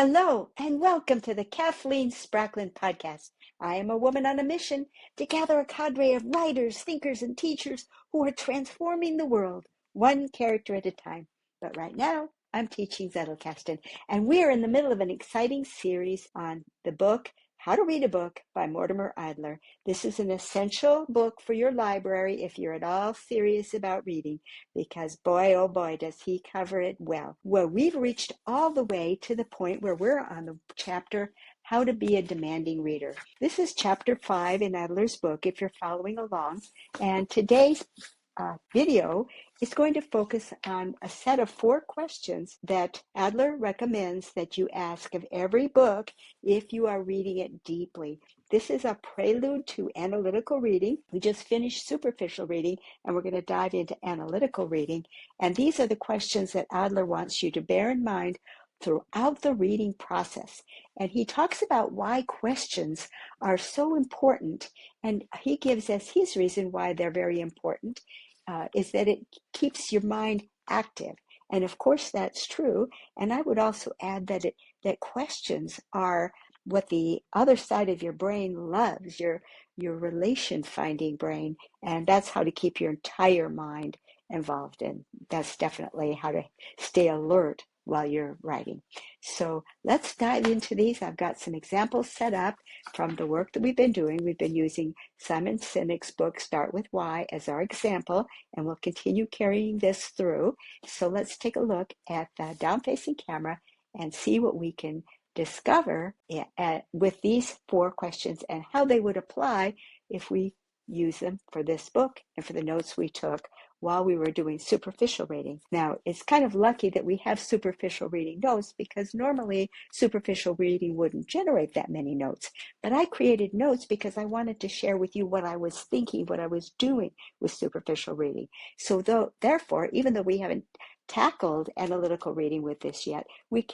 Hello, and welcome to the Kathleen Spracklin podcast. I am a woman on a mission to gather a cadre of writers, thinkers, and teachers who are transforming the world, one character at a time. But right now, I'm teaching Zettelkasten, and we're in the middle of an exciting series on the book, How to Read a Book by Mortimer Adler. This is an essential book for your library if you're at all serious about reading, because boy, oh boy, does he cover it well. Well, we've reached all the way to the point where we're on the chapter, How to Be a Demanding Reader. This is chapter 5 in Adler's book, if you're following along. And today's video is going to focus on a set of 4 questions that Adler recommends that you ask of every book if you are reading it deeply. This is a prelude to analytical reading. We just finished superficial reading, and we're going to dive into analytical reading. And these are the questions that Adler wants you to bear in mind throughout the reading process. And he talks about why questions are so important, and he gives us his reason why they're very important. Is that it keeps your mind active. And of course that's true. And I would also add that questions are what the other side of your brain loves, your relation finding brain. And that's how to keep your entire mind involved. And that's definitely how to stay alert while you're writing. So let's dive into these. I've got some examples set up from the work that we've been doing. We've been using Simon Sinek's book, Start With Why, as our example, and we'll continue carrying this through. So let's take a look at the down-facing camera and see what we can discover with these 4 questions and how they would apply if we use them for this book and for the notes we took while we were doing superficial reading. Now, it's kind of lucky that we have superficial reading notes, because normally superficial reading wouldn't generate that many notes. But I created notes because I wanted to share with you what I was thinking, what I was doing with superficial reading. So therefore, even though we haven't tackled analytical reading with this yet, we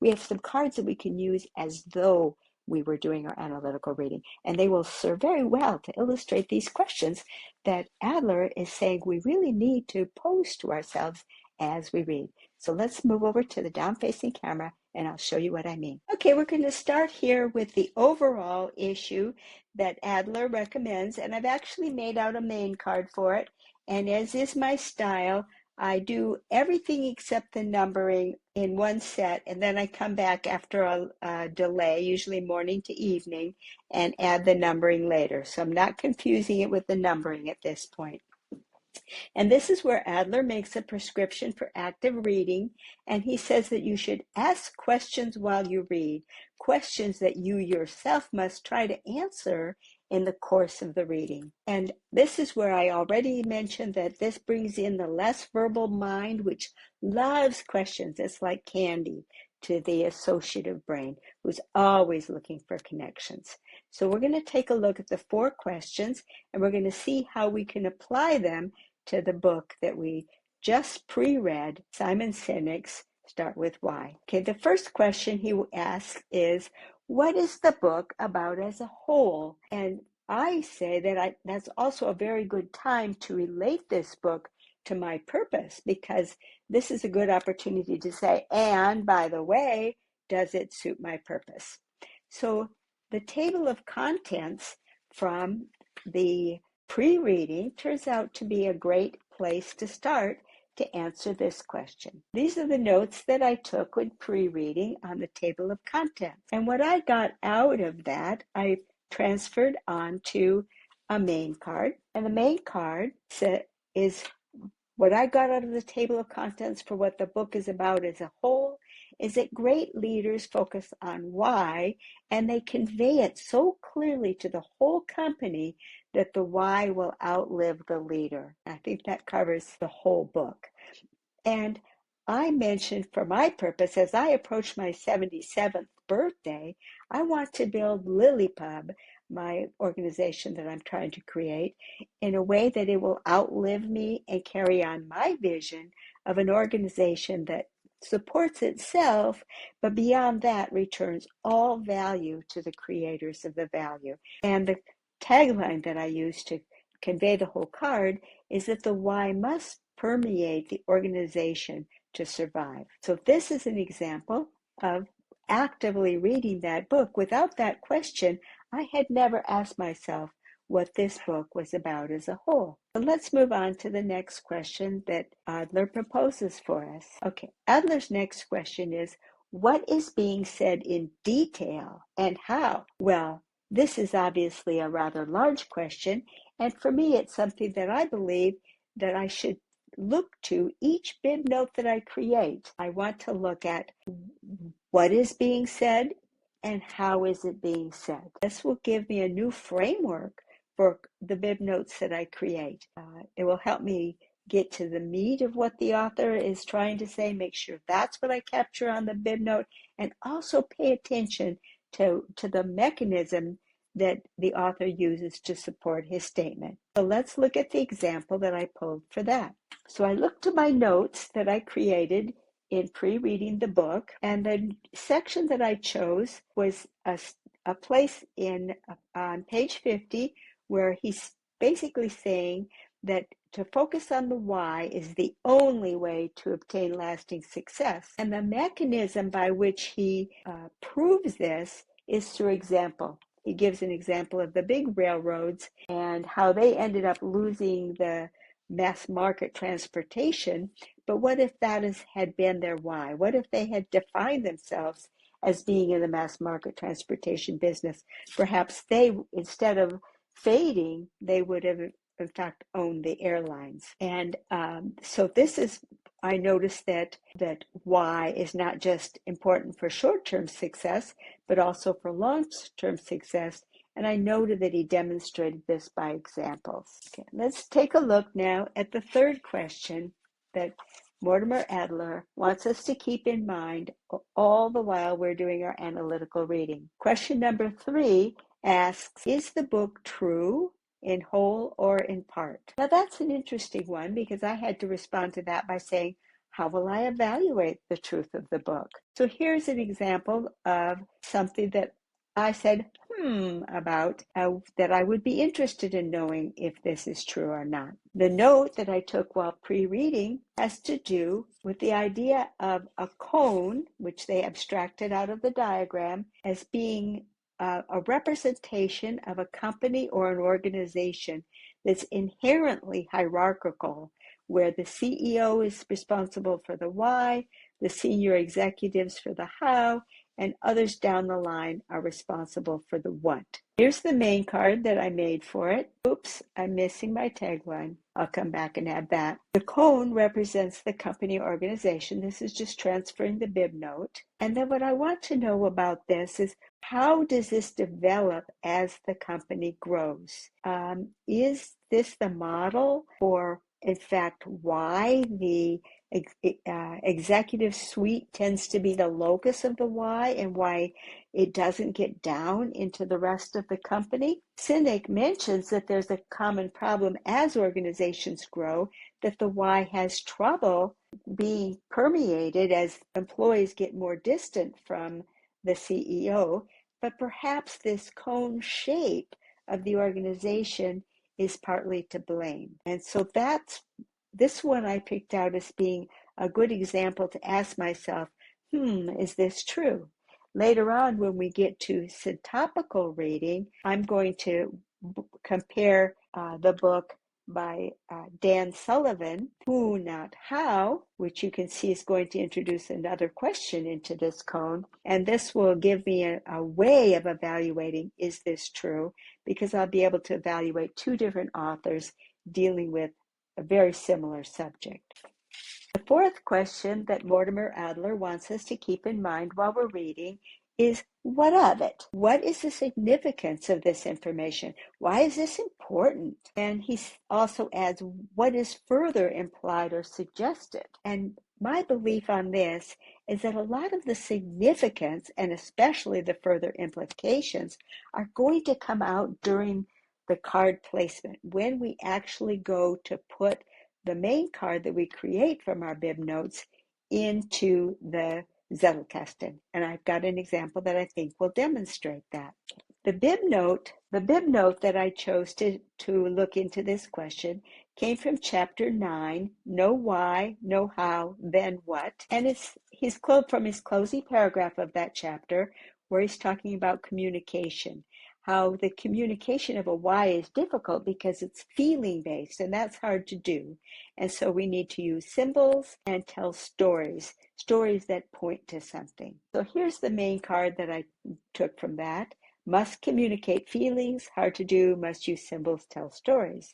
have some cards that we can use as though we were doing our analytical reading, and they will serve very well to illustrate these questions that Adler is saying we really need to pose to ourselves as we read. So let's move over to the down-facing camera, and I'll show you what I mean. Okay, we're going to start here with the overall issue that Adler recommends, and I've actually made out a main card for it, and as is my style, I do everything except the numbering in one set, and then I come back after a delay, usually morning to evening, and add the numbering later. So I'm not confusing it with the numbering at this point. And this is where Adler makes a prescription for active reading, and he says that you should ask questions while you read, questions that you yourself must try to answer in the course of the reading. And this is where I already mentioned that this brings in the less verbal mind, which loves questions. It's like candy to the associative brain, who's always looking for connections. So we're going to take a look at the 4 questions, and we're going to see how we can apply them to the book that we just pre-read, Simon Sinek's Start With Why. Okay, the first question he asks is, what is the book about as a whole? And I say that that's also a very good time to relate this book to my purpose, because this is a good opportunity to say, and by the way, does it suit my purpose? So the table of contents from the pre-reading turns out to be a great place to start to answer this question. These are the notes that I took when pre-reading on the table of contents. And what I got out of that, I transferred onto a main card. And the main card is what I got out of the table of contents for what the book is about as a whole, is that great leaders focus on why, and they convey it so clearly to the whole company that the why will outlive the leader. I think that covers the whole book. And I mentioned, for my purpose, as I approach my 77th birthday, I want to build LilyPub, my organization that I'm trying to create, in a way that it will outlive me and carry on my vision of an organization that supports itself, but beyond that returns all value to the creators of the value. And the tagline that I use to convey the whole card is that the why must permeate the organization to survive. So this is an example of actively reading that book. Without that question, I had never asked myself what this book was about as a whole. So let's move on to the next question that Adler proposes for us. Okay, Adler's next question is, what is being said in detail and how? Well, this is obviously a rather large question, and for me, it's something that I believe that I should look to each bib note that I create. I want to look at what is being said and how is it being said. This will give me a new framework for the bib notes that I create. It will help me get to the meat of what the author is trying to say, make sure that's what I capture on the bib note, and also pay attention to the mechanism that the author uses to support his statement. So let's look at the example that I pulled for that. So I looked to my notes that I created in pre-reading the book, and the section that I chose was a place on page 50 where he's basically saying that to focus on the why is the only way to obtain lasting success. And the mechanism by which he proves this is through example. He gives an example of the big railroads and how they ended up losing the mass market transportation. But what if that had been their why? What if they had defined themselves as being in the mass market transportation business? Perhaps they, instead of fading, they would have in fact owned the airlines. And so this is, I noticed that why is not just important for short-term success, but also for long-term success. And I noted that he demonstrated this by examples. Okay, let's take a look now at the third question that Mortimer Adler wants us to keep in mind all the while we're doing our analytical reading. Question number 3 asks, is the book true in whole or in part? Now that's an interesting one because I had to respond to that by saying, how will I evaluate the truth of the book? So here's an example of something that I said, about that I would be interested in knowing if this is true or not. The note that I took while pre-reading has to do with the idea of a cone, which they abstracted out of the diagram as being a representation of a company or an organization that's inherently hierarchical, where the CEO is responsible for the why, the senior executives for the how, and others down the line are responsible for the what. Here's the main card that I made for it. Oops, I'm missing my tagline. I'll come back and add that. The cone represents the company organization. This is just transferring the bib note. And then what I want to know about this is, how does this develop as the company grows? Is this the model for, in fact, why the executive suite tends to be the locus of the why and why it doesn't get down into the rest of the company? Sinek mentions that there's a common problem as organizations grow, that the why has trouble being permeated as employees get more distant from the CEO, but perhaps this cone shape of the organization is partly to blame. And so this one I picked out as being a good example to ask myself, is this true? Later on, when we get to syntopical reading, I'm going to compare the book by Dan Sullivan, Who Not How, which you can see is going to introduce another question into this cone. And this will give me a way of evaluating, is this true? Because I'll be able to evaluate two different authors dealing with a very similar subject. The fourth question that Mortimer Adler wants us to keep in mind while we're reading is, what of it? What is the significance of this information? Why is this important? And he also adds, what is further implied or suggested? And my belief on this is that a lot of the significance, and especially the further implications, are going to come out during the card placement, when we actually go to put the main card that we create from our bib notes into the Zettelkasten. And I've got an example that I think will demonstrate that. The bib note that I chose to look into this question came from chapter 9, Know Why, Know How, Then What. And he's quote from his closing paragraph of that chapter where he's talking about communication, how the communication of a why is difficult because it's feeling based, and that's hard to do. And so we need to use symbols and tell stories that point to something. So here's the main card that I took from that. Must communicate feelings, hard to do, must use symbols, tell stories.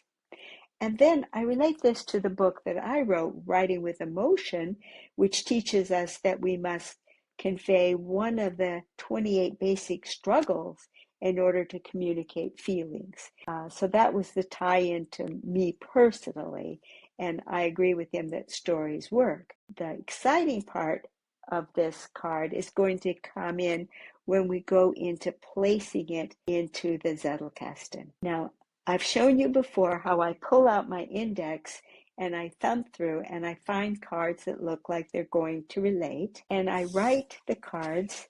And then I relate this to the book that I wrote, Writing with Emotion, which teaches us that we must convey one of the 28 basic struggles in order to communicate feelings. So that was the tie-in to me personally, and I agree with him that stories work. The exciting part of this card is going to come in when we go into placing it into the Zettelkasten. Now, I've shown you before how I pull out my index and I thumb through and I find cards that look like they're going to relate, and I write the cards,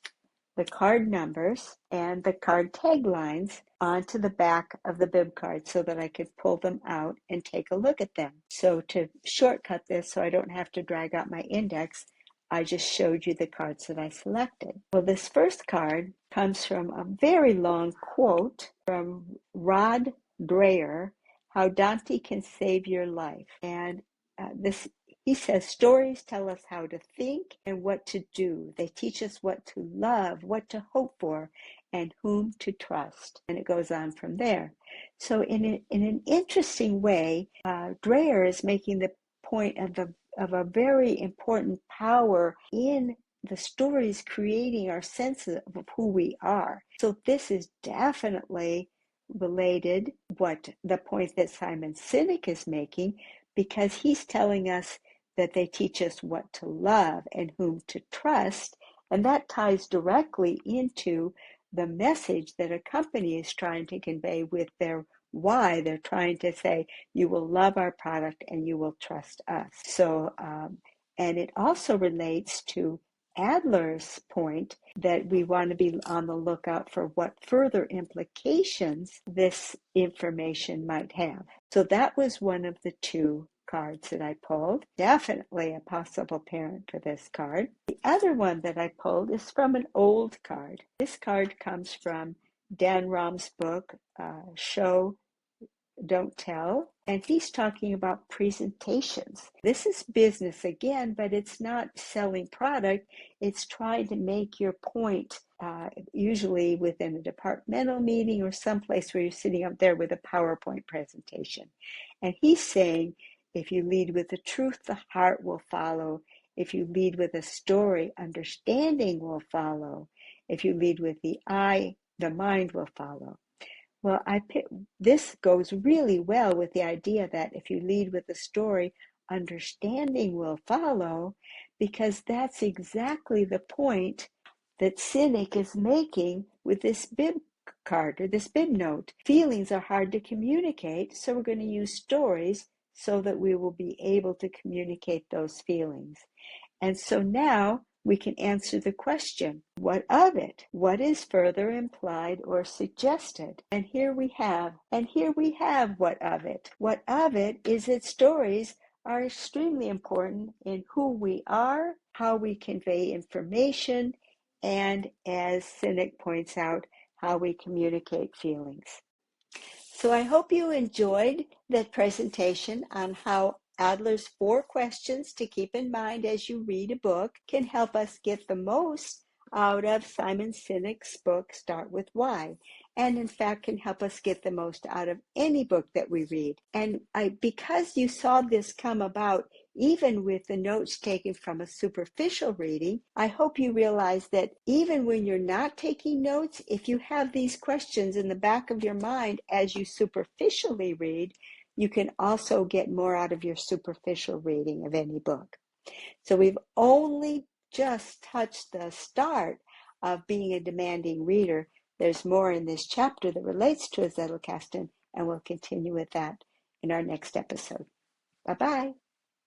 the card numbers, and the card taglines onto the back of the bib card so that I could pull them out and take a look at them. So to shortcut this so I don't have to drag out my index, I just showed you the cards that I selected. Well, this first card comes from a very long quote from Rod Dreher, How Dante Can Save Your Life. And he says, stories tell us how to think and what to do. They teach us what to love, what to hope for, and whom to trust. And it goes on from there. So in an interesting way, Dreher is making the point of a very important power in the stories creating our sense of who we are. So this is definitely related what the point that Simon Sinek is making, because he's telling us that they teach us what to love and whom to trust, and that ties directly into the message that a company is trying to convey with their why. They're trying to say, you will love our product and you will trust us. So, and it also relates to Adler's point that we want to be on the lookout for what further implications this information might have. So that was one of the two cards that I pulled. Definitely a possible parent for this card. The other one that I pulled is from an old card. This card comes from Dan Rahm's book, Show, Don't Tell, and he's talking about presentations. This is business again, but it's not selling product. It's trying to make your point, usually within a departmental meeting or someplace where you're sitting up there with a PowerPoint presentation. And he's saying, if you lead with the truth, the heart will follow. If you lead with a story, understanding will follow. If you lead with the eye, the mind will follow. Well, this goes really well with the idea that if you lead with a story, understanding will follow, because that's exactly the point that Cynic is making with this bib card or this bib note. Feelings are hard to communicate, so we're going to use stories so that we will be able to communicate those feelings. And so now we can answer the question, what of it? What is further implied or suggested? And here we have what of it. What of it is that stories are extremely important in who we are, how we convey information, and as Cynic points out, how we communicate feelings. So I hope you enjoyed that presentation on how Adler's 4 questions to keep in mind as you read a book can help us get the most out of Simon Sinek's book, Start With Why, and in fact can help us get the most out of any book that we read. And because you saw this come about even with the notes taken from a superficial reading, I hope you realize that even when you're not taking notes, if you have these questions in the back of your mind as you superficially read, you can also get more out of your superficial reading of any book. So we've only just touched the start of being a demanding reader. There's more in this chapter that relates to a Zettelkasten, and we'll continue with that in our next episode. Bye-bye.